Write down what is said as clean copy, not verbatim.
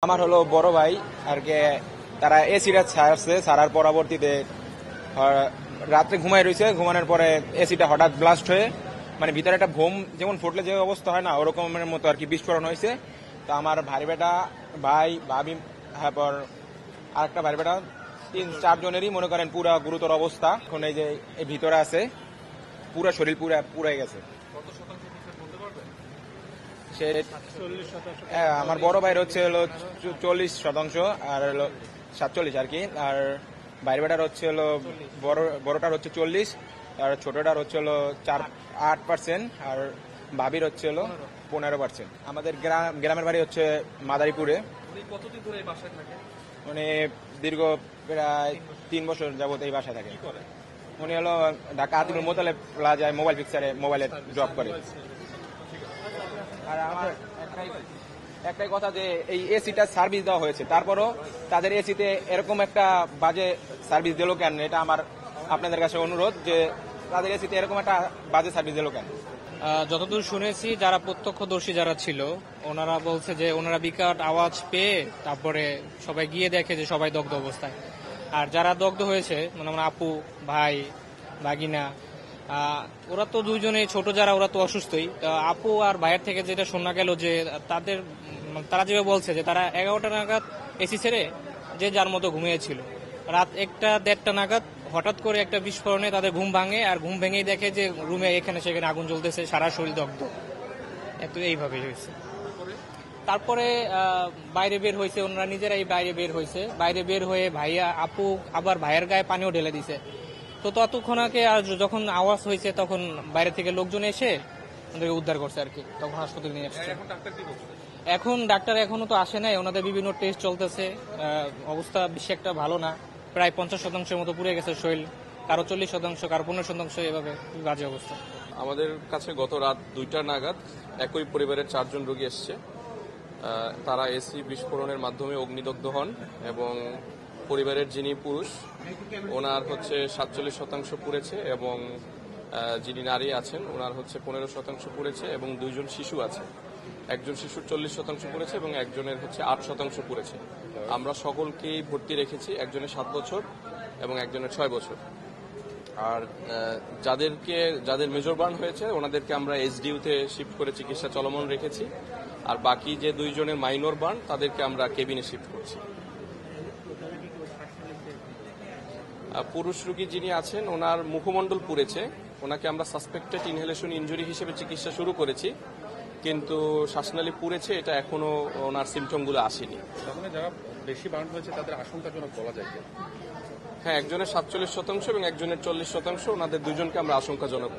আমার হলো বড় ভাই আর কি। তারা এসিটা ছাড়ছে, ছাড়ার পরবর্তীতে রাত্রে ঘুমাই রয়েছে, ঘুমানোর পরে এসিটা হঠাৎ ব্লাস্ট হয়ে মানে ভিতরে একটা বোম যেমন ফুটলে যে অবস্থা হয় না ওরকমের মতো আর কি বিস্ফোরণ হয়েছে। তো আমার ভাই বেটা, ভাই ভাবি, তারপর আরেকটা ভাই বেটা, 3-4 জনেরই মনে করেন পুরা গুরুতর অবস্থা। এখন এই যে এই ভিতরে আছে, পুরা শরীর পুরাই গেছে। সে আমার বড় ভাইয়ের হচ্ছে হলো 40% আর হলো 47 আর কি। আর বাইরে বেটার হচ্ছে হলো বড়টার হচ্ছে 40, আর ছোটটার হচ্ছে হলো 8%, আর ভাবির হচ্ছে হলো 15%। আমাদের গ্রামের বাড়ি হচ্ছে মাদারীপুরে। কতদিন ধরে এই বাসায় থাকে? মানে দীর্ঘ প্রায় 3 বছর যাবত এই বাসায় থাকে। উনি হলো ঢাকা আতিকুল মোতালেব প্লাজায় মোবাইল পিকচারে মোবাইলে জব করে। আর আমার একটাই কথা যে এই এসিটা সার্ভিস দেওয়া হয়েছে, তারপরও তাদের এসিতে এরকম একটা বাজে সার্ভিস দিল কেন, এটা আমার আপনাদের কাছে অনুরোধ যে তাদের এসিতে এরকম একটা বাজে সার্ভিস দিল কেন। যতদূর শুনেছি যারা প্রত্যক্ষদর্শী যারা ছিল ওনারা বলছে যে ওনারা বিকট আওয়াজ পেয়ে তারপরে সবাই গিয়ে দেখে যে সবাই দগ্ধ অবস্থায়। আর যারা দগ্ধ হয়েছে মানে আমার আপু, ভাই, বাগিনা, ওরা তো দুইজনেই ছোট, যারা ওরা তো অসুস্থই। আপু আর ভাইয়ের থেকে যেটা শোনা গেল যে তারা যেভাবে বলছে যে তারা 11টা নাগাদ এসি ছেড়ে যে যার মতো ঘুমিয়েছিল। রাত 1টা-1:30 নাগাদ হঠাৎ করে একটা বিস্ফোরণে তাদের ঘুম ভাঙে, আর ঘুম ভেঙেই দেখে যে রুমে এখানে সেখানে আগুন জ্বলতেছে, সারা শরীর দগ্ধ। এইভাবেই হয়েছে। তারপরে বাইরে বের হয়েছে, ওনারা নিজেরাই বাইরে বের হয়েছে। বাইরে বের হয়ে ভাইয়া, আপু আবার ভাইয়ের গায়ে পানিও ঢেলে দিছে। তো ততক্ষণ আগে আর যখন আওয়াজ হয়েছে তখন বাইরে থেকে লোকজন এসে ওদেরকে উদ্ধার করছে আর কি, তখন হাসপাতালে নিয়ে আসছে। এখন ডাক্তার এখনো তো আসে নাই, ওনাদের বিভিন্ন টেস্ট চলতেছে। অবস্থা বেশি একটা ভালো না, প্রায় 50% মতো পুড়ে গেছে শরীর, কারো 40%, কারো 15%, এভাবে বাজে অবস্থা। আমাদের কাছে গত রাত 2টা নাগাদ একই পরিবারের 4 জন রোগী এসছে। তারা এসি বিস্ফোরণের মাধ্যমে অগ্নিদগ্ধ হন এবং পরিবারের যিনি পুরুষ ওনার হচ্ছে 47% পুড়েছে এবং যিনি নারী আছেন ওনার হচ্ছে 15% পুড়েছে এবং 2 জন শিশু আছে। একজন শিশুর 40% পুড়েছে এবং একজনের হচ্ছে 8% পুড়েছে। আমরা সকলকেই ভর্তি রেখেছি, একজনের 7 বছর এবং একজনের 6 বছর। আর যাদের মেজর বার্ন হয়েছে ওনাদেরকে আমরা এসডিইউতে শিফট করে চিকিৎসা চলমান রেখেছি। আর বাকি যে 2 জনের মাইনর বার্ন তাদেরকে আমরা কেবিনে শিফট করছি। পুরুষ রোগী যিনি আছেন ওনার মুখমণ্ডল পুড়েছে, ওনাকে আমরা সাসপেক্টেড ইনহেলেশন ইনজুরি হিসেবে চিকিৎসা শুরু করেছি, কিন্তু শ্বাসনালী পুড়েছে এটা এখনো ওনার সিমটমগুলো আসেনি। যারা বেশি বার্ন হয়েছে তাদের আশঙ্কাজনক বলা যায়। হ্যাঁ, একজনের 47% এবং একজনের 40%, ওনাদের 2 জনকে আমরা আশঙ্কাজনক